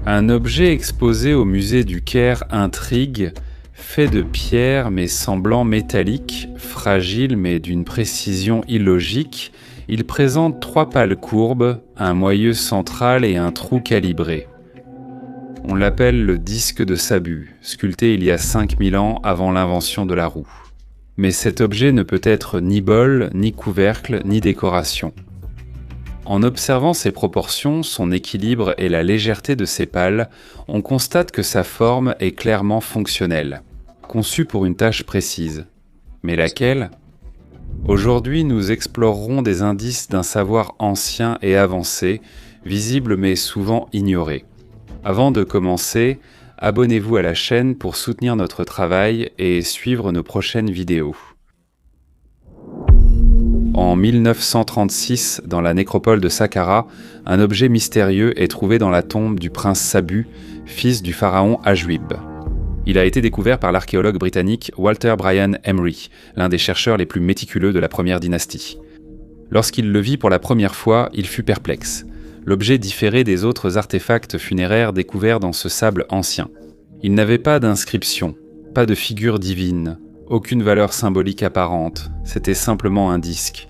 Un objet exposé au musée du Caire intrigue, fait de pierre mais semblant métallique, fragile mais d'une précision illogique. Il présente 3 pales courbes, un moyeu central et un trou calibré. On l'appelle le disque de Sabu, sculpté il y a 5000 ans avant l'invention de la roue. Mais cet objet ne peut être ni bol, ni couvercle, ni décoration. En observant ses proportions, son équilibre et la légèreté de ses pales, on constate que sa forme est clairement fonctionnelle, conçue pour une tâche précise. Mais laquelle ? Aujourd'hui, nous explorerons des indices d'un savoir ancien et avancé, visible mais souvent ignoré. Avant de commencer, abonnez-vous à la chaîne pour soutenir notre travail et suivre nos prochaines vidéos. En 1936, dans la nécropole de Saqqara, un objet mystérieux est trouvé dans la tombe du prince Sabu, fils du pharaon Ajuib. Il a été découvert par l'archéologue britannique Walter Bryan Emery, l'un des chercheurs les plus méticuleux de la première dynastie. Lorsqu'il le vit pour la première fois, il fut perplexe. L'objet différait des autres artefacts funéraires découverts dans ce sable ancien. Il n'avait pas d'inscription, pas de figure divine, aucune valeur symbolique apparente, c'était simplement un disque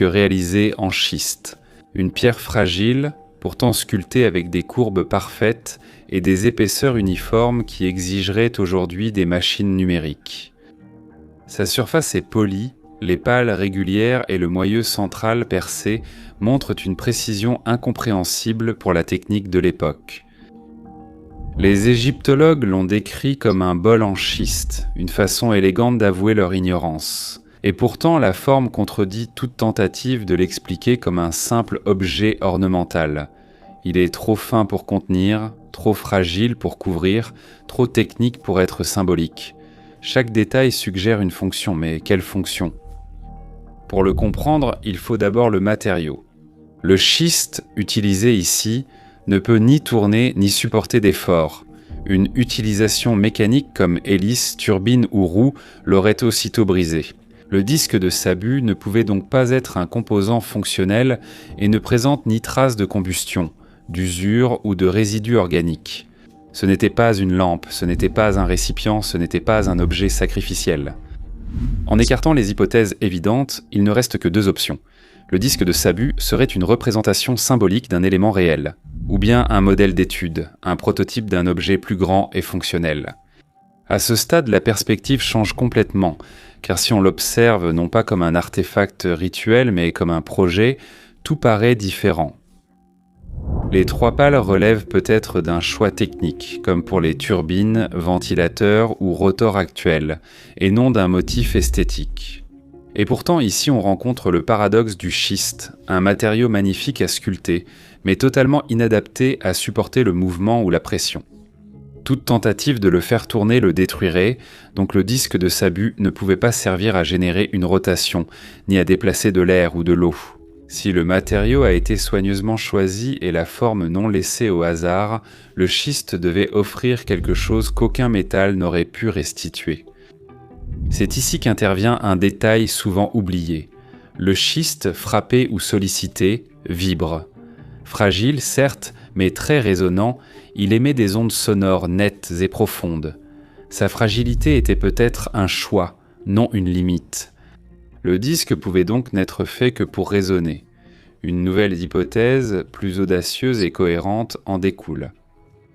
réalisé en schiste, une pierre fragile, pourtant sculptée avec des courbes parfaites et des épaisseurs uniformes qui exigeraient aujourd'hui des machines numériques. Sa surface est polie, les pales régulières et le moyeu central percé montrent une précision incompréhensible pour la technique de l'époque. Les égyptologues l'ont décrit comme un bol en schiste, une façon élégante d'avouer leur ignorance. Et pourtant, la forme contredit toute tentative de l'expliquer comme un simple objet ornemental. Il est trop fin pour contenir, trop fragile pour couvrir, trop technique pour être symbolique. Chaque détail suggère une fonction, mais quelle fonction ? Pour le comprendre, il faut d'abord le matériau. Le schiste, utilisé ici, ne peut ni tourner ni supporter d'effort. Une utilisation mécanique comme hélice, turbine ou roue l'aurait aussitôt brisé. Le disque de Sabu ne pouvait donc pas être un composant fonctionnel et ne présente ni trace de combustion, d'usure ou de résidus organiques. Ce n'était pas une lampe, ce n'était pas un récipient, ce n'était pas un objet sacrificiel. En écartant les hypothèses évidentes, il ne reste que 2 options. Le disque de Sabu serait une représentation symbolique d'un élément réel, ou bien un modèle d'étude, un prototype d'un objet plus grand et fonctionnel. À ce stade, la perspective change complètement, car si on l'observe non pas comme un artefact rituel, mais comme un projet, tout paraît différent. Les 3 pales relèvent peut-être d'un choix technique, comme pour les turbines, ventilateurs ou rotors actuels, et non d'un motif esthétique. Et pourtant, ici, on rencontre le paradoxe du schiste, un matériau magnifique à sculpter, mais totalement inadapté à supporter le mouvement ou la pression. Toute tentative de le faire tourner le détruirait, donc le disque de Sabu ne pouvait pas servir à générer une rotation, ni à déplacer de l'air ou de l'eau. Si le matériau a été soigneusement choisi et la forme non laissée au hasard, le schiste devait offrir quelque chose qu'aucun métal n'aurait pu restituer. C'est ici qu'intervient un détail souvent oublié. Le schiste, frappé ou sollicité, vibre. Fragile, certes, mais très résonnant, il émet des ondes sonores nettes et profondes. Sa fragilité était peut-être un choix, non une limite. Le disque pouvait donc n'être fait que pour résonner. Une nouvelle hypothèse, plus audacieuse et cohérente, en découle.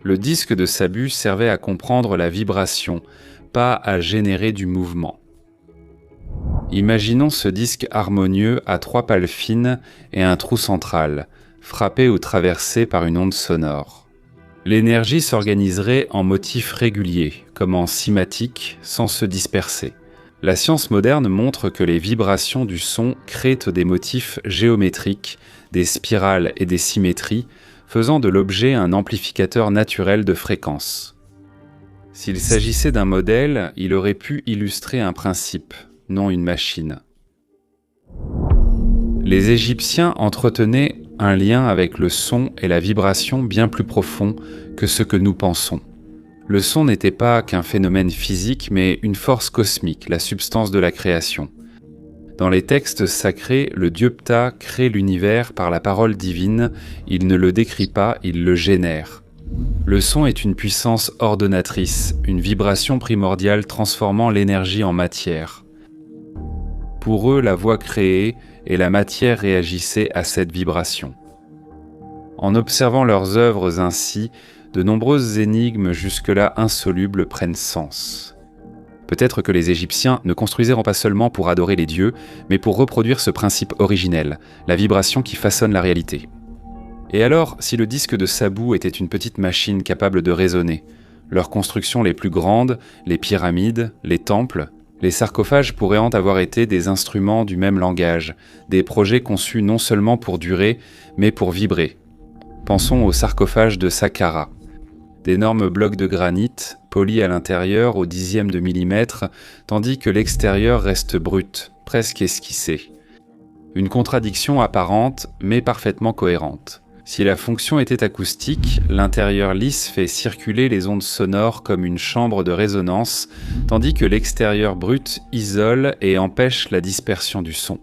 Le disque de Sabu servait à comprendre la vibration, pas à générer du mouvement. Imaginons ce disque harmonieux à 3 pales fines et un trou central, frappé ou traversé par une onde sonore. L'énergie s'organiserait en motifs réguliers, comme en cymatiques, sans se disperser. La science moderne montre que les vibrations du son créent des motifs géométriques, des spirales et des symétries, faisant de l'objet un amplificateur naturel de fréquence. S'il s'agissait d'un modèle, il aurait pu illustrer un principe, non une machine. Les Égyptiens entretenaient un lien avec le son et la vibration bien plus profond que ce que nous pensons. Le son n'était pas qu'un phénomène physique, mais une force cosmique, la substance de la création. Dans les textes sacrés, le dieu Ptah crée l'univers par la parole divine, il ne le décrit pas, il le génère. Le son est une puissance ordonnatrice, une vibration primordiale transformant l'énergie en matière. Pour eux, la voix créée et la matière réagissaient à cette vibration. En observant leurs œuvres ainsi, de nombreuses énigmes jusque-là insolubles prennent sens. Peut-être que les Égyptiens ne construisaient pas seulement pour adorer les dieux, mais pour reproduire ce principe originel, la vibration qui façonne la réalité. Et alors, si le disque de Sabou était une petite machine capable de résonner, leurs constructions les plus grandes, les pyramides, les temples, les sarcophages pourraient en avoir été des instruments du même langage, des projets conçus non seulement pour durer, mais pour vibrer. Pensons au sarcophage de Saqqara. D'énormes blocs de granit, polis à l'intérieur au dixième de millimètre, tandis que l'extérieur reste brut, presque esquissé. Une contradiction apparente, mais parfaitement cohérente. Si la fonction était acoustique, l'intérieur lisse fait circuler les ondes sonores comme une chambre de résonance, tandis que l'extérieur brut isole et empêche la dispersion du son.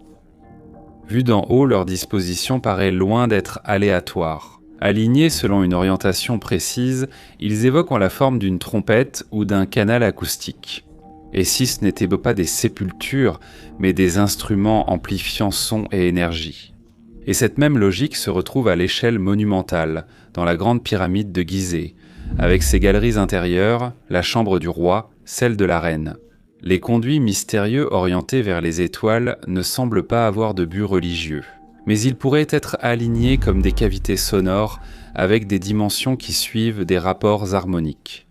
Vu d'en haut, leur disposition paraît loin d'être aléatoire. Alignés selon une orientation précise, ils évoquent en la forme d'une trompette ou d'un canal acoustique. Et si ce n'étaient pas des sépultures, mais des instruments amplifiant son et énergie. Et cette même logique se retrouve à l'échelle monumentale, dans la grande pyramide de Gizeh, avec ses galeries intérieures, la chambre du roi, celle de la reine. Les conduits mystérieux orientés vers les étoiles ne semblent pas avoir de but religieux, mais ils pourraient être alignés comme des cavités sonores avec des dimensions qui suivent des rapports harmoniques.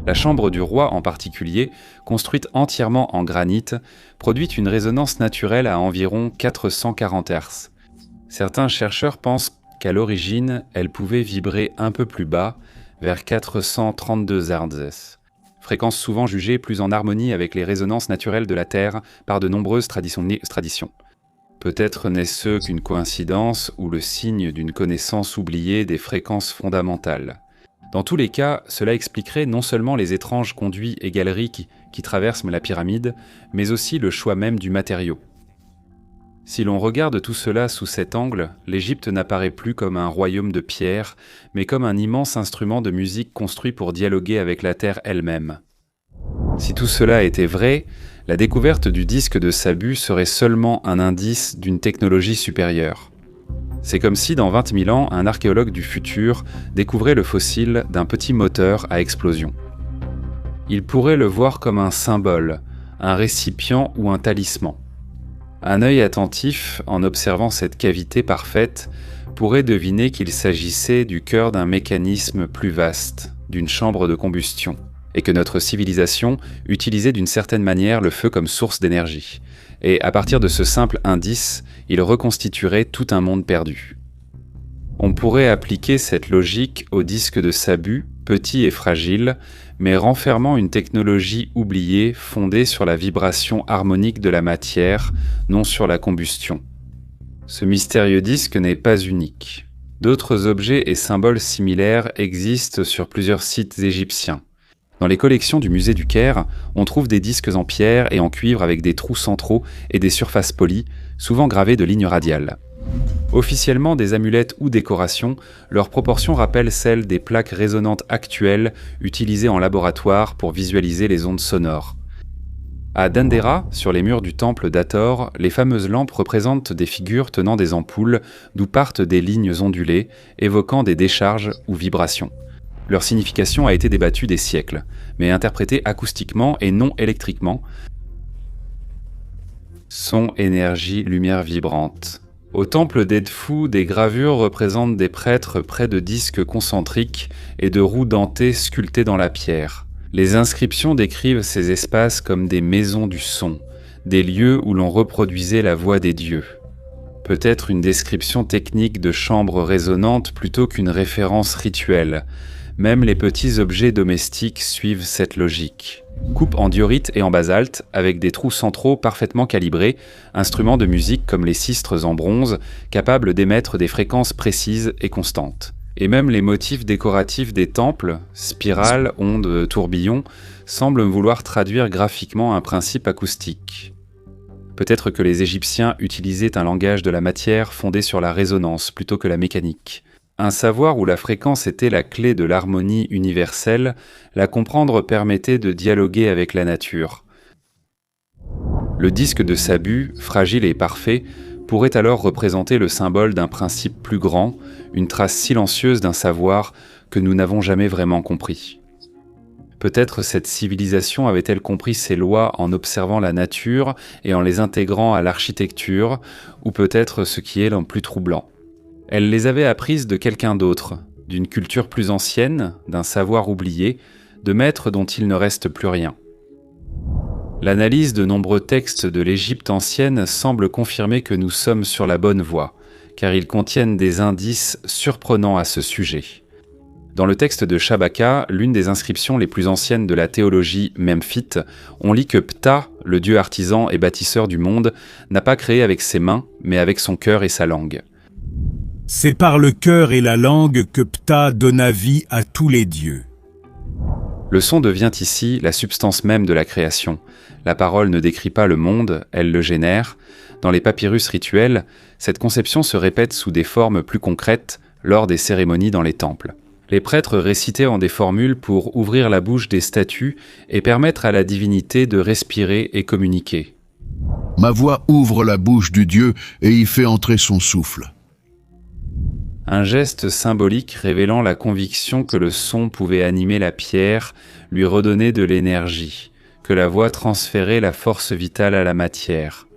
La chambre du roi en particulier, construite entièrement en granit, produit une résonance naturelle à environ 440 Hz. Certains chercheurs pensent qu'à l'origine, elle pouvait vibrer un peu plus bas, vers 432 Hz, fréquence souvent jugée plus en harmonie avec les résonances naturelles de la Terre par de nombreuses traditions. Peut-être n'est-ce qu'une coïncidence ou le signe d'une connaissance oubliée des fréquences fondamentales. Dans tous les cas, cela expliquerait non seulement les étranges conduits et galeries qui traversent la pyramide, mais aussi le choix même du matériau. Si l'on regarde tout cela sous cet angle, l'Égypte n'apparaît plus comme un royaume de pierre, mais comme un immense instrument de musique construit pour dialoguer avec la terre elle-même. Si tout cela était vrai, la découverte du disque de Sabu serait seulement un indice d'une technologie supérieure. C'est comme si dans 20 000 ans, un archéologue du futur découvrait le fossile d'un petit moteur à explosion. Il pourrait le voir comme un symbole, un récipient ou un talisman. Un œil attentif, en observant cette cavité parfaite, pourrait deviner qu'il s'agissait du cœur d'un mécanisme plus vaste, d'une chambre de combustion, et que notre civilisation utilisait d'une certaine manière le feu comme source d'énergie. Et à partir de ce simple indice, il reconstituerait tout un monde perdu. On pourrait appliquer cette logique au disque de Sabu, petit et fragile, mais renfermant une technologie oubliée fondée sur la vibration harmonique de la matière, non sur la combustion. Ce mystérieux disque n'est pas unique. D'autres objets et symboles similaires existent sur plusieurs sites égyptiens. Dans les collections du musée du Caire, on trouve des disques en pierre et en cuivre avec des trous centraux et des surfaces polies, souvent gravées de lignes radiales. Officiellement des amulettes ou décorations, leur proportion rappelle celle des plaques résonantes actuelles utilisées en laboratoire pour visualiser les ondes sonores. À Dendera, sur les murs du temple d'Hathor, les fameuses lampes représentent des figures tenant des ampoules d'où partent des lignes ondulées, évoquant des décharges ou vibrations. Leur signification a été débattue des siècles, mais interprétée acoustiquement et non électriquement. Son, énergie, lumière vibrante. Au temple d'Edfou, des gravures représentent des prêtres près de disques concentriques et de roues dentées sculptées dans la pierre. Les inscriptions décrivent ces espaces comme des maisons du son, des lieux où l'on reproduisait la voix des dieux. Peut-être une description technique de chambres résonantes plutôt qu'une référence rituelle. Même les petits objets domestiques suivent cette logique. Coupe en diorite et en basalte, avec des trous centraux parfaitement calibrés, instruments de musique comme les sistres en bronze, capables d'émettre des fréquences précises et constantes. Et même les motifs décoratifs des temples, spirales, ondes, tourbillons, semblent vouloir traduire graphiquement un principe acoustique. Peut-être que les Égyptiens utilisaient un langage de la matière fondé sur la résonance plutôt que la mécanique. Un savoir où la fréquence était la clé de l'harmonie universelle, la comprendre permettait de dialoguer avec la nature. Le disque de Sabu, fragile et parfait, pourrait alors représenter le symbole d'un principe plus grand, une trace silencieuse d'un savoir que nous n'avons jamais vraiment compris. Peut-être cette civilisation avait-elle compris ses lois en observant la nature et en les intégrant à l'architecture, ou peut-être ce qui est le plus troublant. Elle les avait apprises de quelqu'un d'autre, d'une culture plus ancienne, d'un savoir oublié, de maîtres dont il ne reste plus rien. L'analyse de nombreux textes de l'Égypte ancienne semble confirmer que nous sommes sur la bonne voie, car ils contiennent des indices surprenants à ce sujet. Dans le texte de Shabaka, l'une des inscriptions les plus anciennes de la théologie memphite, on lit que Ptah, le dieu artisan et bâtisseur du monde, n'a pas créé avec ses mains, mais avec son cœur et sa langue. C'est par le cœur et la langue que Ptah donna vie à tous les dieux. Le son devient ici la substance même de la création. La parole ne décrit pas le monde, elle le génère. Dans les papyrus rituels, cette conception se répète sous des formes plus concrètes lors des cérémonies dans les temples. Les prêtres récitaient en des formules pour ouvrir la bouche des statues et permettre à la divinité de respirer et communiquer. Ma voix ouvre la bouche du Dieu et y fait entrer son souffle. Un geste symbolique révélant la conviction que le son pouvait animer la pierre, lui redonner de l'énergie, que la voix transférait la force vitale à la matière.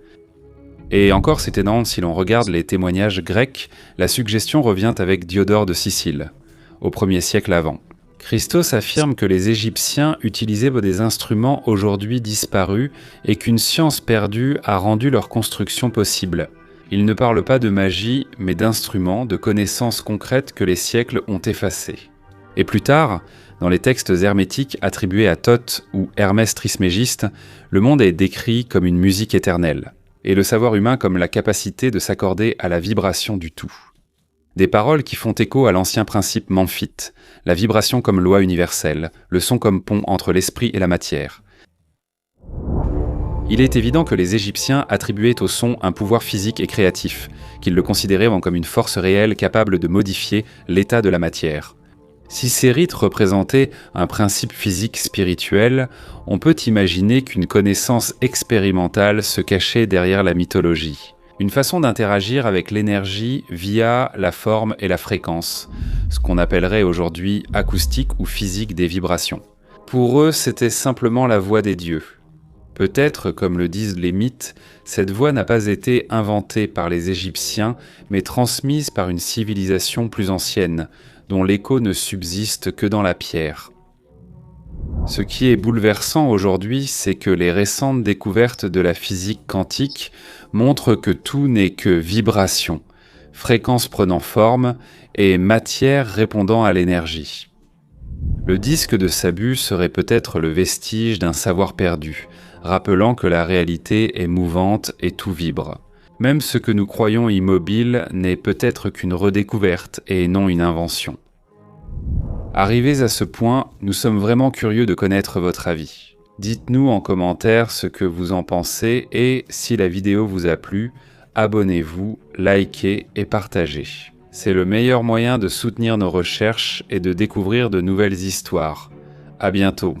Et encore c'est étonnant, si l'on regarde les témoignages grecs, la suggestion revient avec Diodore de Sicile, au 1er siècle avant. Christos affirme que les Égyptiens utilisaient des instruments aujourd'hui disparus et qu'une science perdue a rendu leur construction possible. Il ne parle pas de magie, mais d'instruments, de connaissances concrètes que les siècles ont effacées. Et plus tard, dans les textes hermétiques attribués à Thoth ou Hermès Trismégiste, le monde est décrit comme une musique éternelle, et le savoir humain comme la capacité de s'accorder à la vibration du tout. Des paroles qui font écho à l'ancien principe memphite, la vibration comme loi universelle, le son comme pont entre l'esprit et la matière. Il est évident que les Égyptiens attribuaient au son un pouvoir physique et créatif, qu'ils le considéraient comme une force réelle capable de modifier l'état de la matière. Si ces rites représentaient un principe physique spirituel, on peut imaginer qu'une connaissance expérimentale se cachait derrière la mythologie. Une façon d'interagir avec l'énergie via la forme et la fréquence, ce qu'on appellerait aujourd'hui acoustique ou physique des vibrations. Pour eux, c'était simplement la voix des dieux. Peut-être, comme le disent les mythes, cette voix n'a pas été inventée par les Égyptiens, mais transmise par une civilisation plus ancienne, dont l'écho ne subsiste que dans la pierre. Ce qui est bouleversant aujourd'hui, c'est que les récentes découvertes de la physique quantique montrent que tout n'est que vibration, fréquence prenant forme et matière répondant à l'énergie. Le disque de Sabu serait peut-être le vestige d'un savoir perdu, rappelant que la réalité est mouvante et tout vibre. Même ce que nous croyons immobile n'est peut-être qu'une redécouverte et non une invention. Arrivés à ce point, nous sommes vraiment curieux de connaître votre avis. Dites-nous en commentaire ce que vous en pensez et, si la vidéo vous a plu, abonnez-vous, likez et partagez. C'est le meilleur moyen de soutenir nos recherches et de découvrir de nouvelles histoires. À bientôt.